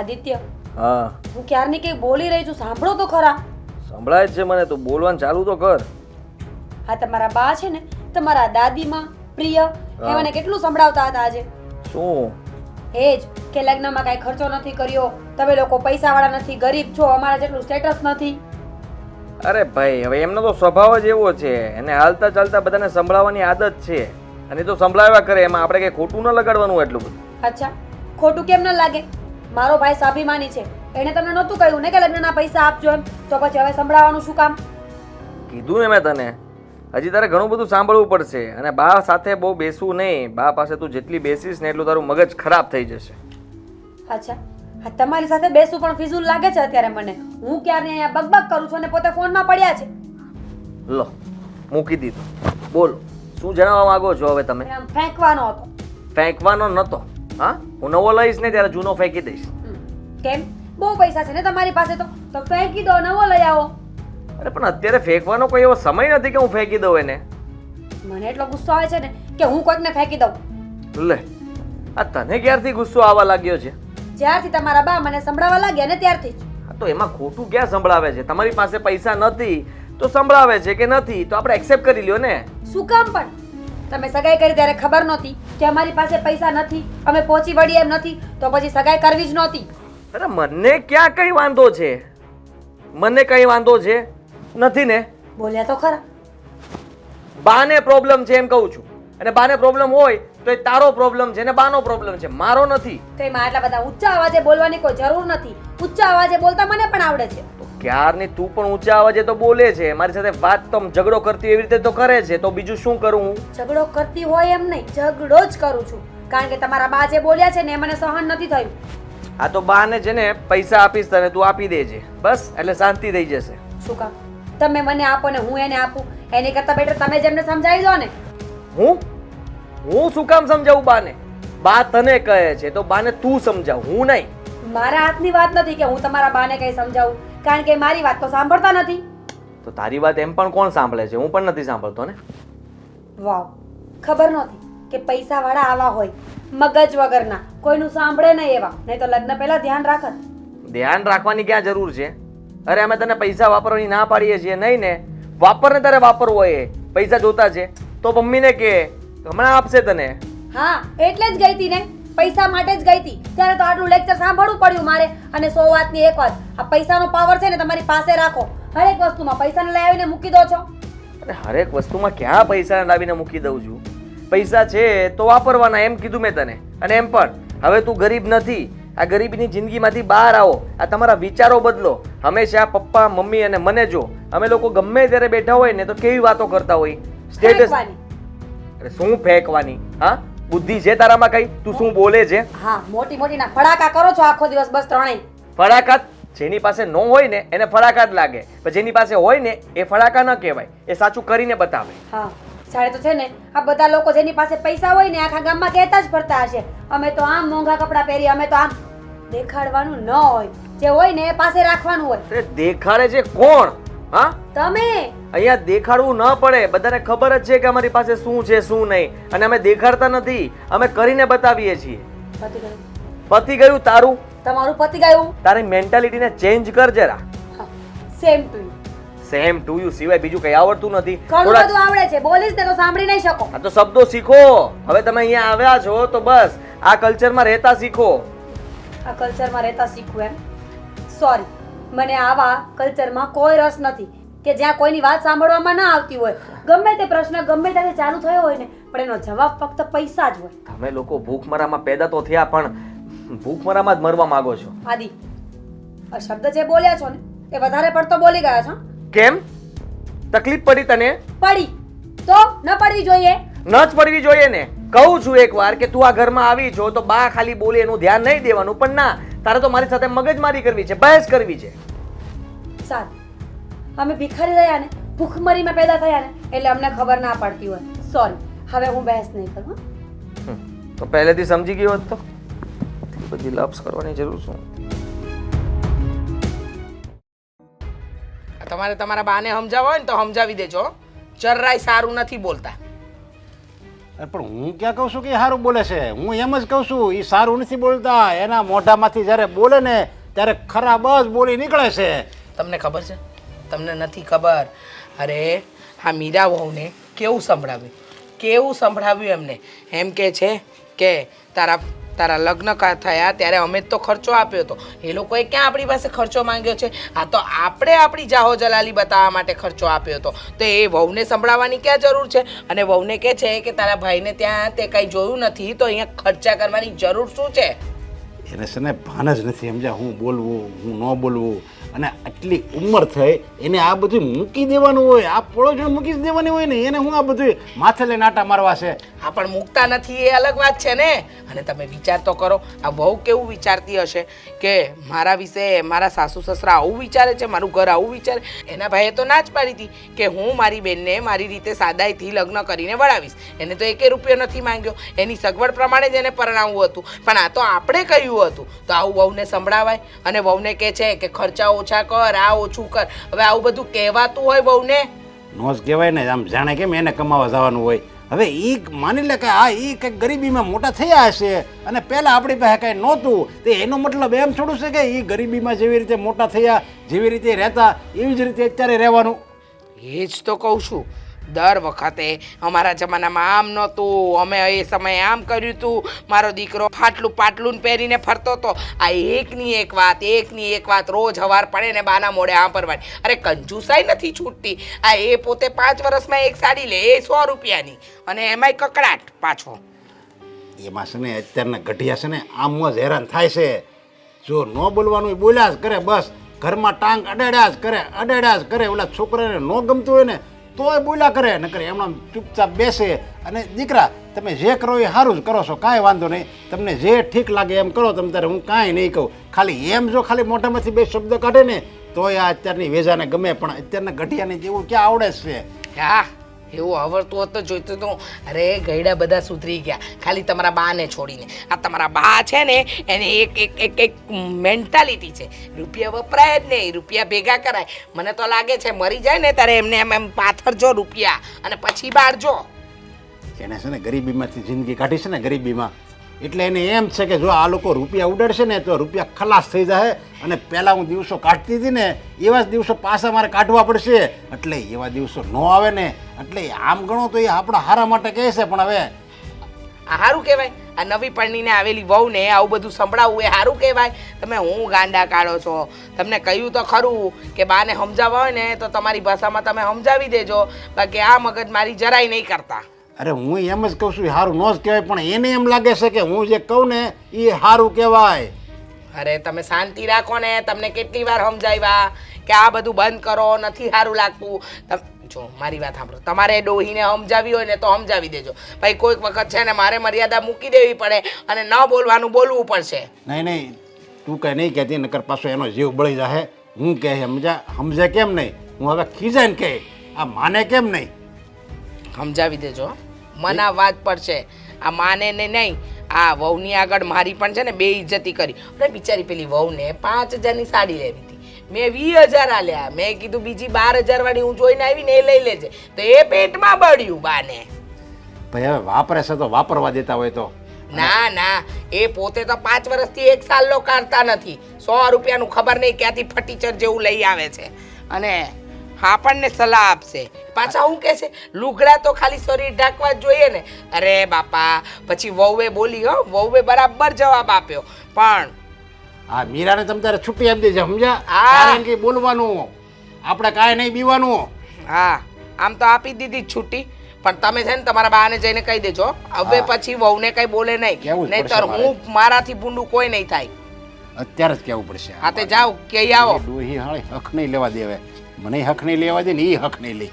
આદિત્ય, હા હું ક્યારની કંઈ બોલી રહી છું, સાંભળો તો ખરા. સંભળાય જ છે મને. તું બોલવાનું ચાલુ તો કર. આ તમારા બા છે ને, તમારા દાદીમાં પ્રિય, એ હા. મને કેટલું સંભળાવતા હતા આજે. શું? એ જ કે લગ્નમાં કાંઈ ખર્ચો નથી કર્યો, તમે લોકો પૈસાવાળા નથી, ગરીબ છો, અમારા જેટલું સ્ટેટસ નથી. અરે ભાઈ, હવે એમનો તો સ્વભાવ જ એવો છે. એને હાલતા ચાલતા બધાને સંભળાવવાની આદત છે. અને એ તો સંભળાવ્યા કરે, એમાં આપણે કઈ ખોટું ન લગાડવાનું એટલું બધું. અચ્છા, ખોટું કેમ ન લાગે? મારો ભાઈ સ્વાભિમાની છે, એણે તમને નહોતું કહ્યું ને કે લગ્નના પૈસા આપજો એમ, તો પછી હવે સંભળાવવાનું શું કામ? કીધું ને મેં તને, હજી તારે ઘણું બધું સાંભળવું પડશે. અને બા સાથે બહુ બેસવું નહીં. બા પાસે તું જેટલી બેસીશ ને એટલું તારું મગજ ખરાબ થઈ જશે. અચ્છા, હા, તમારી સાથે બેસવું પણ ફિઝુલ લાગે છે અત્યારે મને. હું ક્યારની અહીંયા બકબક કરું છું અને પોતે ફોનમાં પડ્યા છે. લો, મૂકી દીધું. બોલો, શું જણાવવા માંગો છો હવે તમે? આમ ફેંકવાનો હતો. ફેંકવાનો નતો. હા, હું નવો લઈશ ને ત્યારે જૂનો ફેંકી દઈશ. કેમ? બહુ પૈસા છે ને તમારી પાસે, તો ફેંકી દો, નવો લઈ આવો. અરે પણ અત્યારે ફેંકવાનો કોઈ એવો સમય નથી કે હું ફેંકી દઉં એને. મને એટલો ગુસ્સો આવે છે ને કે હું કોઈકને ફેંકી દઉં. લે, આ તને ક્યારથી ગુસ્સો આવવા લાગ્યો છે? જ્યારથી તમારા બા મને સંભળાવવા લાગ્યા ને ત્યારથી જ. હા, તો એમાં ખોટું ક્યાં સંભળાવે છે? તમારી પાસે પૈસા નથી તો સંભળાવે છે કે નથી તો આપણે એક્સેપ્ટ કરી લ્યો ને. શું કામ પણ? તમે સગાઈ કરી ત્યારે ખબર નહોતી કે અમારી પાસે પૈસા નથી, અમે પહોંચી વળીએ એમ નથી, તો પછી સગાઈ કરવી જ નહોતી. અરે મને ક્યાં કઈ વાંધો છે? મને કઈ વાંધો છે નથી ને. બોલ્યા તો ખરા. બાને પ્રોબ્લેમ છે એમ કહું છું. અને બાને પ્રોબ્લેમ હોય તો એ તારો પ્રોબ્લેમ છે ને બાનો પ્રોબ્લેમ છે, મારો નથી. તો એમાં આટલા બધા ઊંચા અવાજે બોલવાની કોઈ જરૂર નથી. ઊંચા અવાજે બોલતા મને પણ આવડે છે. તો ક્યારની તું પણ ઊંચા અવાજે તો બોલે છે. મારી સાથે વાત તો ઝઘડો કરતી એવી રીતે તો કરે છે. તો બીજું શું કરું હું? ઝઘડો કરતી હોય એમ નહીં, ઝઘડો જ કરું છું. કારણ કે તમારા બા જે બોલ્યા છે ને એ મને સહન નથી થયું. આ તો બાને છે ને પૈસા આપીશ તને, તું આપી દેજે બસ, એટલે શાંતિ થઈ જશે. શું કામ? તમે મને આપો ને હું એને આપું? એની કરતા બેટર તમે જેમને સમજાવી દો ને. હું શું કામ સમજાવું બાને? બા તને કહે છે તો બાને તું સમજાવ, હું નહીં. મારા હાથની વાત નથી કે હું તમારા બાને કઈ સમજાવું, કારણ કે મારી વાત તો સાંભળતા નથી. તો તારી વાત એમ પણ કોણ સાંભળે છે? હું પણ નથી સાંભળતો ને. વાવ, ખબર નહોતી કે પૈસા વાળા આવા હોય, મગજ વગરના, કોઈનું સાંભળે નહીં એવા. નહીં તો લગ્ન પહેલા ધ્યાન રાખત. ધ્યાન રાખવાની ક્યાં જરૂર છે? અરે અમે તને પૈસા વાપરવાની ના પાડીએ છીએ નહીં ને. વાપરને તારે વાપરવો હોય. પૈસા જોતા છે તો મમ્મીને કે હમણાં આપશે તને. હા, એટલે જ ગઈ હતી ને, પૈસા માટે જ ગઈ હતી. ત્યારે તો આટલું લેક્ચર સાંભળવું પડ્યું મારે. અને 100 વાતની એક વાત, આ પૈસાનો પાવર છે ને તમારી પાસે રાખો. હરેક વસ્તુમાં પૈસાને લઈ આવીને મૂકી દો છો. અરે હરેક વસ્તુમાં ક્યાં પૈસા લાવીને મૂકી દઉં છું? પૈસા છે તો વાપરવાના, એમ કીધું મેં તને. અને એમ પણ હવે તું ગરીબ નથી. આ ગરીબીની જિંદગીમાંથી બહાર આવો. આ તમારા વિચારો બદલો. હંમેશા પપ્પા મમ્મી અને મને જો, અમે લોકો ગમે ત્યારે બેઠા હોય ને તો કેવી વાતો કરતા હોય. સ્ટેટસ. ફેંકવાની. અરે શું ફેંકવાની? હા, બુદ્ધિ છે તારામાં કઈ? તું શું બોલે છે? હા, મોટી મોટીના ફડાકા કરો છો આખો દિવસ, બસ ત્રણેય. ફડાકા? જેની પાસે ન હોય ને એને ફડાકા જ લાગે, પણ જેની પાસે હોય ને એ ફડાકા ન કહેવાય, એ સાચું કરીને બતાવે. હા, જાણે તો છે ને આ બધા લોકો જેની પાસે પૈસા હોય ને આખા ગામમાં કહેતા જ ફરતા હશે, અમે તો આમ મોંઘા કપડાં પહેરી, અમે તો આમ. દેખાડવાનું ન હોય, જે હોય ને એ પાસે રાખવાનું હોય. અરે દેખાડે છે કોણ? હા, તમે. અહીંયા દેખાડવું ન પડે. બધાને ખબર જ છે કે અમારી પાસે શું છે શું નહીં. અને અમે દેખાડતા નથી, અમે કરીને બતાવીએ છીએ. પતી ગયું. પતી ગયું તારું? તમારું પતી ગયું. તારી મેન્ટાલિટીને ચેન્જ કર જરા. Same to you. Same to you સિવાય બીજું કઈ આવડતું નથી? ઘણું બધું આવડે છે, બોલીશ ને તો સાંભળી નહીં શકો. આ તો શબ્દો શીખો. હવે તમે અહીંયા આવ્યા છો તો બસ આ કલ્ચરમાં રહેતા શીખો. આ કલ્ચરમાં રહેતા શીખવું એમ? સોરી, મને આવા કલ્ચરમાં કોઈ રસ નથી કે જ્યાં કોઈની વાત સાંભળવામાં ના આવતી હોય. ગમે તે પ્રશ્ન ગમે ત્યારે ચાલુ થયો હોય ને, પણ એનો જવાબ ફક્ત પૈસા જ હોય. તમે લોકો ભૂખમરામાં પેદા તો થયા પણ ભૂખમરામાં જ મરવા માંગો છો. આદિ, આ શબ્દ જે બોલ્યા છો ને એ વધારે પડતો બોલી ગયા છો. કેમ? તકલીફ પડી તને? પડી તો ન પડવી જોઈએ. ન જ પડવી જોઈએ ને. કહું છું એકવાર કે તું આ ઘરમાં આવી છો તો બા ખાલી બોલે એનું ધ્યાન નહીં દેવાનું, પણ ના, તારે તો મારી સાથે મગજમારી કરવી છે, બહેસ કરવી છે. સારું, અમે ભિખારી રહ્યા ને, ભૂખમરીમાં પેદા થયા ને, એટલે અમને ખબર ના પડતી હોય. સોરી, હવે હું બહેસ નહીં કરું. તો પહેલેથી સમજી ગયો હોત તો બધી લપ્સ કરવાની જરૂર શું? તમારે તમારા બાને સમજાવવા હોય ને તો સમજાવી દેજો. જરાય સારું નથી બોલતા. પણ હું ક્યાં કહું છું કે એ સારું બોલે છે? હું એમ જ કહું છું એ સારું નથી બોલતા. એના મોઢામાંથી જ્યારે બોલે ને ત્યારે ખરાબ જ બોલી નીકળે છે. તમને ખબર છે? તમને નથી ખબર. અરે હા મીરા વહુને કેવું સંભળાવ્યું એમને. એમ કે છે કે તારા લગ્ન થયા ત્યારે અમે જ તો ખર્ચો આપ્યો હતો. એ લોકોએ ક્યાં આપણી પાસે ખર્ચો માંગ્યો છે? આ તો આપણે આપણી જાહો જલાલી બતાવવા માટે ખર્ચો આપ્યો હતો. તો એ વહુને સંભળાવવાની ક્યાં જરૂર છે? અને વહુને કહે છે કે તારા ભાઈને ત્યાં તે કંઈ જોયું નથી તો અહીંયા ખર્ચા કરવાની જરૂર શું છે? એને છે ને ભાન જ નથી સમજ્યા હું બોલવું હું ન બોલવું. અને આટલી ઉંમર થઈ એને આ બધું મૂકી દેવાનું હોય, આ પડોશી મૂકી જ દેવાની હોય ને. એને હું આ બધું માથે લઈને આટા મારવા છે? હા પણ મૂકતા નથી એ અલગ વાત છે ને. અને તમે વિચાર તો કરો, આ વહુ કેવું વિચારતી હશે કે મારા વિશે મારા સાસુ સસરા આવું વિચારે છે, મારું ઘર આવું વિચારે. એના ભાઈએ તો ના જ પાડી હતી કે હું મારી બેનને મારી રીતે સાદાઈથી લગ્ન કરીને વળાવીશ. એને તો એકે રૂપિયો નથી માંગ્યો, એની સગવડ પ્રમાણે જ એને પરણાવવું હતું. પણ આ તો આપણે કહ્યું હતું. તો આવું વહુને સંભળાવાય? અને વહુને કહે છે કે ખર્ચા ઓછા કર, આ ઓછું કર. હવે આવું બધું કહેવાતું હોય વહુને? નો જ કહેવાય ને. આમ જાણે કેમ એને કમાવા જવાનું હોય. હવે એ માની લે કે આ એ કંઈક ગરીબીમાં મોટા થયા હશે અને પહેલાં આપણી પાસે કાંઈ નહોતું, તો એનો મતલબ એમ થોડું છે કે એ ગરીબીમાં જેવી રીતે મોટા થયા, જેવી રીતે રહેતા એવી જ રીતે અત્યારે રહેવાનું. એ જ તો કહું છું. દર વખતે અમારા જમાનામાં આમ નહોતું, અમે એ સમયે આમ કર્યું હતું, મારો દીકરો ફાટલું પાટલું પહેરીને ફરતો હતો. આ એકની એક વાત રોજ હવાર પડે ને બાના મોડે સાંભળવાની. અરે કંજુસાઈ નથી છૂટતી. આ એ પોતે 5 વર્ષમાં એક સાડી લે, એ 100 રૂપિયાની, અને એમાંય કકડાટ પાછો. એમાં છે ને અત્યારના ઘટિયા છે ને આમ જ હેરાન થાય છે. જો ન બોલવાનું બોલ્યા જ કરે, બસ ઘરમાં ટાંગ અડાડ્યા જ કરે. ઓલા છોકરાને ન ગમતું હોય ને તોય બોલ્યા કરે, નકર એમણામ ચૂપચાપ બેસે. અને દીકરા તમે જે કરો એ સારું જ કરો છો, કાંઈ વાંધો નહીં, તમને જે ઠીક લાગે એમ કરો તમે તારે, હું કાંઈ નહીં કહું. ખાલી એમ જો ખાલી મોઢામાંથી 2 શબ્દ કાઢે ને તોય આ અત્યારની વેજાને ગમે. પણ અત્યારના ઘટિયાને જેવું ક્યાં આવડે છે? હા એવું આવડતું હોત તો જોઈતું તું. અરે ગયડા બધા સુધરી ગયા, ખાલી તમારા બાને છોડીને. આ તમારા બા છે ને એને એક મેન્ટાલિટી છે, રૂપિયા વપરાય જ નહીં, રૂપિયા ભેગા કરાય. મને તો લાગે છે મરી જાય ને ત્યારે એમને એમ પાથરજો રૂપિયા અને પછી બાળજો. એને છે ને ગરીબીમાંથી જિંદગી કાઢી છે ને ગરીબીમાં, એટલે એને એમ છે કે જો આ લોકો રૂપિયા ઉડાડશે ને તો રૂપિયા ખલાસ થઈ જાય. અને પહેલાં હું દિવસો કાઢતી હતી ને એવા જ દિવસો પાછા મારે કાઢવા પડશે. એટલે એવા દિવસો ન આવે ને, એટલે આમ ગણો તો એ આપણા હારા માટે કહે છે. પણ હવે આ સારું કહેવાય? આ નવી પરણીને આવેલી વહુને આવું બધું સંભળાવવું એ સારું કહેવાય? તમે હું ગાંડા કાઢો છો? તમને કહ્યું તો ખરું કે બાને સમજાવવા હોય ને તો તમારી ભાષામાં તમે સમજાવી દેજો, બાકી આ મગજ મારી જરાય નહીં કરતા. અરે હું એમ જ કહું છું સારું ન જ કહેવાય, પણ એને એમ લાગે છે કે હું જે કહું ને એ સારું કહેવાય. અરે તમે શાંતિ રાખો ને. તમને કેટલી વાર સમજાવ્યા કે આ બધું બંધ કરો, નથી સારું લાગતું. જો મારી વાત સાંભળો, તમારે ડોહીને સમજાવી હોય ને તો સમજાવી દેજો. ભાઈ કોઈક વખત છે ને મારે મર્યાદા મૂકી દેવી પડે અને ન બોલવાનું બોલવું પડશે. નહીં તું કંઈ નહીં કહેતી, નકર પાછો એનો જીવ બળી જાય. હું કહે સમજે કેમ નહીં? હું હવે ખીજાઈને કહે આ માને કેમ નહીં? સમજાવી દેજો. મના વાત પડશે. આ માને ને નહીં, આ વહુની આગળ મારી પણ છે ને બેઇજ્જતી કરી. અને બિચારી પેલી વહુને 5000ની સાડી લેવી હતી, મેં 20000 આલ્યા. મેં કીધું બીજી 12000 વાળી હું જોઈને આવીને એ લઈ લેજે. તો એ પેટમાં બળ્યું બાને. ભાઈ હવે વાપરે છે તો વાપરવા દેતા હોય તો. ના એ પોતે તો 5 વર્ષથી 1 સાલનો કાઢતા નથી. 100 રૂપિયાનું ખબર નહીં ક્યાંથી ફર્નિચર જેવું લઈ આવે છે અને આપણને સલાહ આપશે. પાછા હું કહે છે લુગડા તો ખાલી શરીર ઢાંકવા જ જોઈએ ને. અરે બાપા પછી વહુએ બોલી, વહુએ બરાબર જવાબ આપ્યો. પણ હા મીરાને તમે તારે છૂટી આપી દેજો, સમજ્યા? હા. કારણ કે બોલવાનું આપણે કાંઈ નહીં બીવાનું. હા આમ તો આપી દીધી જ છૂટી, પણ તમે છે ને તમારા બાને જઈને કહી દેજો હવે પછી વહુને કઈ બોલે નહીં, નહીંતર હું મારાથી ભૂંડું કોઈ નહીં થાય. અત્યારે જ કહેવું પડશે. હા તે જાઓ કે આવો. ડોહી હાળી હક નહીં લેવા દેવે, મને હક નહીં લેવા દે ને એ હક નહીં લે.